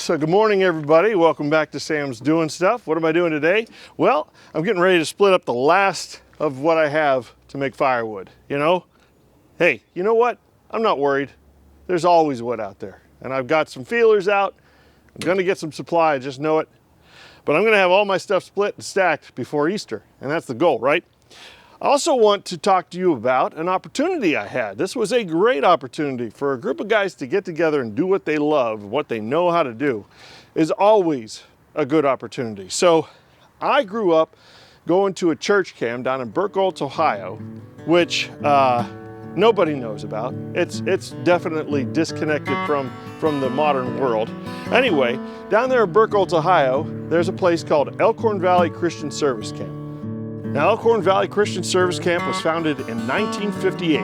So good morning, everybody. Welcome back to Sam's Doing Stuff. What am I doing today? Well, I'm getting ready to split up the last of what I have to make firewood. Hey, you know what? I'm not worried. There's always wood out there. And I've got some feelers out. I'm gonna get some supply, I just know it. But I'm gonna have all my stuff split and stacked before Easter. And that's the goal, right? I also want to talk to you about an opportunity I had. This was a great opportunity for a group of guys to get together and do what they love, what they know how to do, is always a good opportunity. So I grew up going to a church camp down in Burkholtz, Ohio, which nobody knows about. It's definitely disconnected from the modern world. Anyway, down there in Burkholtz, Ohio, there's a place called Elkhorn Valley Christian Service Camp. Now, Elkhorn Valley Christian Service Camp was founded in 1958.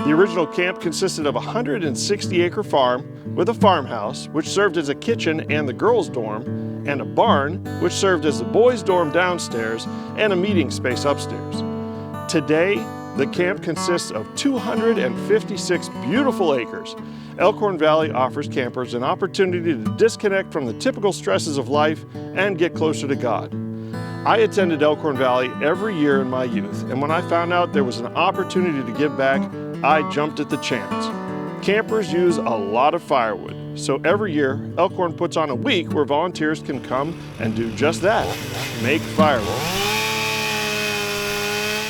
The original camp consisted of a 160-acre farm with a farmhouse, which served as a kitchen and the girls' dorm, and a barn, which served as the boys' dorm downstairs and a meeting space upstairs. Today, the camp consists of 256 beautiful acres. Elkhorn Valley offers campers an opportunity to disconnect from the typical stresses of life and get closer to God. I attended Elkhorn Valley every year in my youth, and when I found out there was an opportunity to give back, I jumped at the chance. Campers use a lot of firewood, so every year Elkhorn puts on a week where volunteers can come and do just that, make firewood.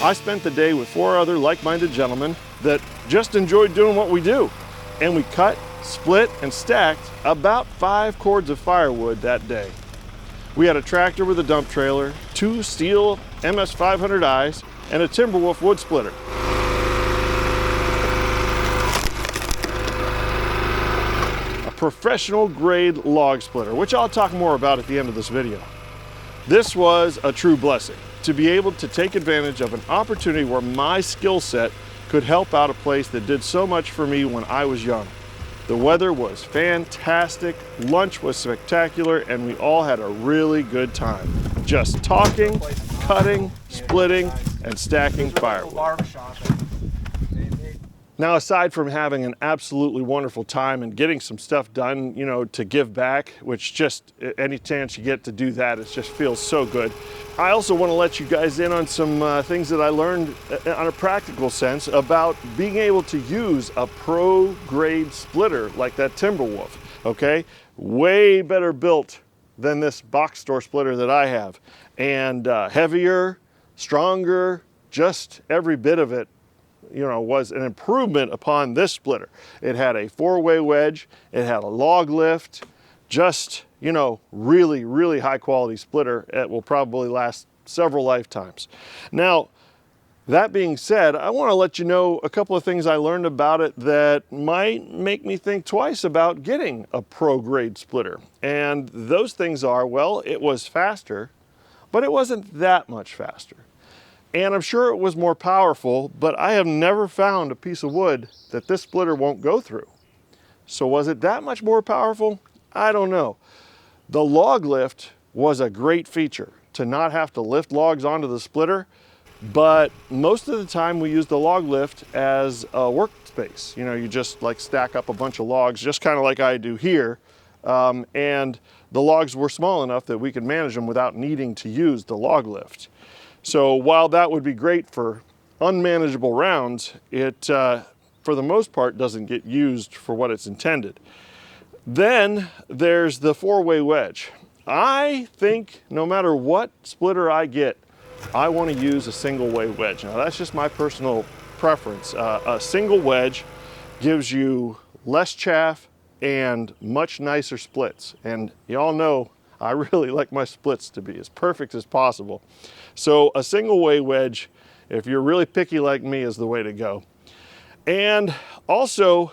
I spent the day with 4 other like-minded gentlemen that just enjoyed doing what we do, and we cut, split, and stacked about 5 cords of firewood that day. We had a tractor with a dump trailer, 2 steel MS500Is, and a Timberwolf wood splitter. A professional grade log splitter, which I'll talk more about at the end of this video. This was a true blessing, to be able to take advantage of an opportunity where my skill set could help out a place that did so much for me when I was young. The weather was fantastic, lunch was spectacular, and we all had a really good time. Just talking, cutting, splitting, and stacking firewood. Now, aside from having an absolutely wonderful time and getting some stuff done, to give back, which just any chance you get to do that, it just feels so good. I also want to let you guys in on some things that I learned on a practical sense about being able to use a pro grade splitter like that Timberwolf, okay? Way better built than this box store splitter that I have. And heavier, stronger, just every bit of it was an improvement upon this splitter. It had a 4-way wedge, it had a log lift, just, really, really high quality splitter. It will probably last several lifetimes. Now, that being said, I want to let you know a couple of things I learned about it that might make me think twice about getting a pro grade splitter. And those things are, well, it was faster, but it wasn't that much faster. And I'm sure it was more powerful, but I have never found a piece of wood that this splitter won't go through. So was it that much more powerful? I don't know. The log lift was a great feature, to not have to lift logs onto the splitter, but most of the time we use the log lift as a workspace. You just like stack up a bunch of logs, just kind of like I do here, and the logs were small enough that we could manage them without needing to use the log lift. So while that would be great for unmanageable rounds, it, for the most part, doesn't get used for what it's intended. Then there's the 4-way wedge. I think no matter what splitter I get, I want to use a single-way wedge. Now that's just my personal preference. A single wedge gives you less chaff and much nicer splits. And y'all know I really like my splits to be as perfect as possible. So a single way wedge, if you're really picky like me, is the way to go. And also,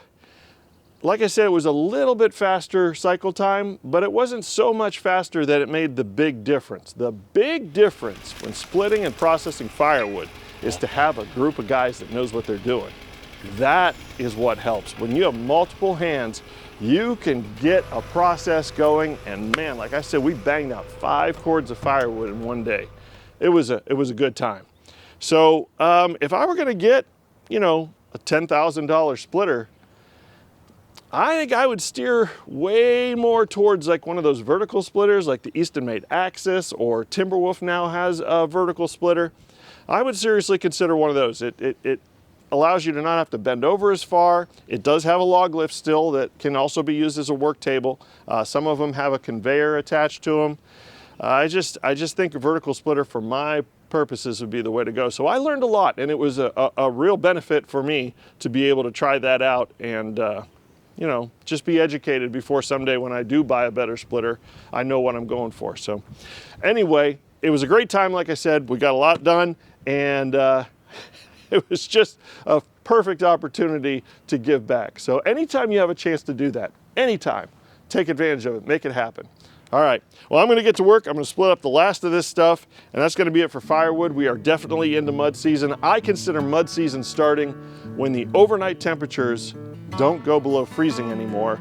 like I said, it was a little bit faster cycle time, but it wasn't so much faster that it made the big difference. The big difference when splitting and processing firewood is to have a group of guys that knows what they're doing. That is what helps. When you have multiple hands, you can get a process going, and man, like I said, we banged out 5 cords of firewood in one day. It was a good time. So if I were gonna get, a $10,000 splitter, I think I would steer way more towards like one of those vertical splitters, like the Easton Made Axis, or Timberwolf now has a vertical splitter. I would seriously consider one of those. It allows you to not have to bend over as far. It does have a log lift still that can also be used as a work table. Some of them have a conveyor attached to them. I just think a vertical splitter for my purposes would be the way to go. So I learned a lot, and it was a real benefit for me to be able to try that out and you know, just be educated before someday when I do buy a better splitter, I know what I'm going for. So anyway, it was a great time. Like I said, we got a lot done, and it was just a perfect opportunity to give back. So anytime you have a chance to do that, anytime, take advantage of it, make it happen. All right, well, I'm gonna get to work. I'm gonna split up the last of this stuff, and that's gonna be it for firewood. We are definitely into mud season. I consider mud season starting when the overnight temperatures don't go below freezing anymore,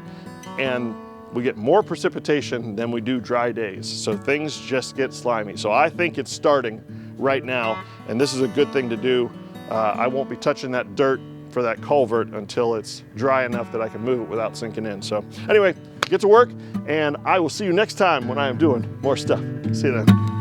and we get more precipitation than we do dry days. So things just get slimy. So I think it's starting right now, and this is a good thing to do. I won't be touching that dirt for that culvert until it's dry enough that I can move it without sinking in. So anyway, get to work, and I will see you next time when I am doing more stuff. See you then.